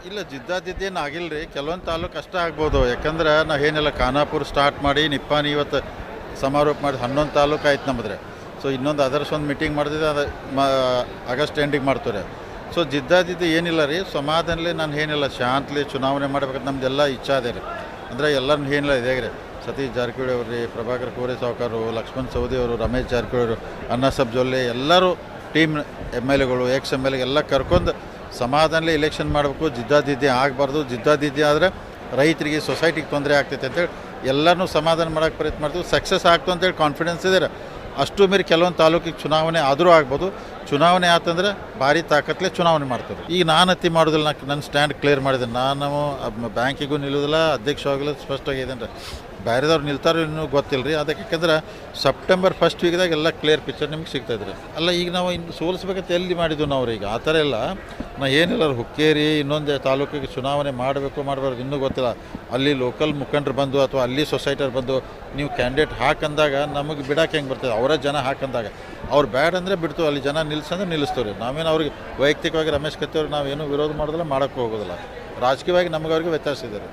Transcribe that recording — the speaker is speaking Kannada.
ಇಲ್ಲ ಜಿದ್ದಾಜಿದ್ದೇನು ಆಗಿಲ್ಲ ರೀ. ಕೆಲವೊಂದು ತಾಲೂಕು ಕಷ್ಟ ಆಗ್ಬೋದು. ಯಾಕಂದ್ರೆ ನಾವು ಏನಿಲ್ಲ ಖಾನಾಪುರ ಸ್ಟಾರ್ಟ್ ಮಾಡಿ ನಿಪ್ಪಾಣಿ ಇವತ್ತು ಸಮಾರೋಪ ಮಾಡಿ 11 ತಾಲೂಕು ಆಯ್ತು ನಮ್ಮದ್ರೆ. ಸೊ ಇನ್ನೊಂದು ಅದರ್ಸ್ ಒಂದು ಮೀಟಿಂಗ್ ಮಾಡ್ತಿದ್ದೆ, ಅದು ಆಗಸ್ಟ್ ಎಂಡಿಗೆ ಮಾಡ್ತಾರೆ. ಸೊ ಜಿದ್ದಾಜಿದ್ದು ಏನಿಲ್ಲ ರೀ. ಸಮಾಧಾನಲೇ ನಾನು ಏನಿಲ್ಲ ಶಾಂತಲಿ ಚುನಾವಣೆ ಮಾಡ್ಬೇಕಂತ ನಮ್ದೆಲ್ಲ ಇಚ್ಛೆ ಅದೇ ರೀ. ಅಂದರೆ ಎಲ್ಲರೂ ಏನಿಲ್ಲ ಇದೇ ರೀ. ಸತೀಶ್ ಜಾರಕಿಹೊಳಿ ಅವರು ರೀ, ಪ್ರಭಾಕರ್ ಕೋರೆ ಸಾವ್ಕಾರು, ಲಕ್ಷ್ಮಣ್ ಸವದಿ ಅವರು, ರಮೇಶ್ ಜಾರಕಿಹೊಳಿ ಅವರು, ಅಣ್ಣಾಸಾಬ್ ಜೊಲ್ಲೆ ಎಲ್ಲರೂ ಟೀಮ್ MLAಗಳು MLA ಎಲ್ಲ ಕರ್ಕೊಂಡು ಸಮಾಧಾನಲೇ ಎಲೆಕ್ಷನ್ ಮಾಡಬೇಕು. ಜಿದ್ದಾಜಿದ್ದಿ ಆಗಬಾರ್ದು. ಜಿದ್ದಾಜಿದ್ದಿ ಆದರೆ ರೈತರಿಗೆ ಸೊಸೈಟಿಗೆ ತೊಂದರೆ ಆಗ್ತೈತೆ ಅಂತೇಳಿ ಎಲ್ಲರೂ ಸಮಾಧಾನ ಮಾಡೋಕ್ಕೆ ಪ್ರಯತ್ನ ಮಾಡ್ತೀವಿ. ಸಕ್ಸಸ್ ಆಗ್ತು ಅಂತೇಳಿ ಕಾನ್ಫಿಡೆನ್ಸ್ ಇದೆ. ಅಷ್ಟು ಮೀರಿ ಕೆಲವೊಂದು ತಾಲೂಕಿಗೆ ಚುನಾವಣೆ ಆದರೂ ಆಗ್ಬೋದು. ಚುನಾವಣೆ ಆತಂದ್ರೆ ಭಾರಿ ತಾಕತ್ತಲೇ ಚುನಾವಣೆ ಮಾಡ್ತಾರೆ. ಈಗ ನಾನು ಅತಿ ಮಾಡೋದಿಲ್ಲ. ನನ್ನ ಸ್ಟ್ಯಾಂಡ್ ಕ್ಲಿಯರ್ ಮಾಡಿದೆ. ನಾನು ಬ್ಯಾಂಕಿಗೂ ನಿಲ್ಲೋದಿಲ್ಲ, ಅಧ್ಯಕ್ಷವಾಗಲು ಸ್ಪಷ್ಟವಾಗಿದ್ದೇನೆ. ಬೇರೆದವ್ರು ನಿಲ್ತಾರೋ ಇನ್ನೂ ಗೊತ್ತಿಲ್ಲ ರೀ. ಅದಕ್ಕೆ ಯಾಕಂದ್ರೆ ಸೆಪ್ಟೆಂಬರ್ ಫಸ್ಟ್ ವೀಕ್ದಾಗ ಎಲ್ಲ ಕ್ಲಿಯರ್ ಪಿಕ್ಚರ್ ನಿಮ್ಗೆ ಸಿಗ್ತಾಯಿದ್ರಿ. ಅಲ್ಲ ಈಗ ನಾವು ಇನ್ನು ಸೋಲಿಸ್ಬೇಕಂತ ಎಲ್ಲಿ ಮಾಡಿದ್ವಿ ನಾವು ಈಗ ಆ ಥರ ಎಲ್ಲ ಏನಿಲ್ಲ. ಹುಕ್ಕೇರಿ ಇನ್ನೊಂದು ತಾಲೂಕಿಗೆ ಚುನಾವಣೆ ಮಾಡಬಾರ್ದು ಇನ್ನೂ ಗೊತ್ತಿಲ್ಲ. ಅಲ್ಲಿ ಲೋಕಲ್ ಮುಖಂಡರು ಬಂದು ಅಥವಾ ಅಲ್ಲಿ ಸೊಸೈಟಿಯವ್ರು ಬಂದು ನೀವು ಕ್ಯಾಂಡಿಡೇಟ್ ಹಾಕಂದಾಗ ನಮಗೆ ಬಿಡೋಕೆ ಹೆಂಗೆ ಬರ್ತದೆ? ಅವರ ಜನ ಹಾಕಂದಾಗ ಅವ್ರು ಬ್ಯಾಡ್ ಅಂದರೆ ಬಿಡ್ತು, ಅಲ್ಲಿ ಜನ ನಿಲ್ಸಂದ್ರೆ ನಿಲ್ಲಿಸ್ತೇವೆ ರೀ. ನಾವೇನು ಅವ್ರಿಗೆ ವೈಯಕ್ತಿಕವಾಗಿ ರಮೇಶ್ ಕತ್ತಿ ಅವ್ರಿಗೆ ನಾವೇನು ವಿರೋಧ ಮಾಡೋದಿಲ್ಲ, ಮಾಡೋಕ್ಕೂ ಹೋಗೋದಿಲ್ಲ. ರಾಜಕೀಯವಾಗಿ ನಮಗವ್ರಿಗೆ ವ್ಯತ್ಯಾಸ ಇದೆ ರೀ.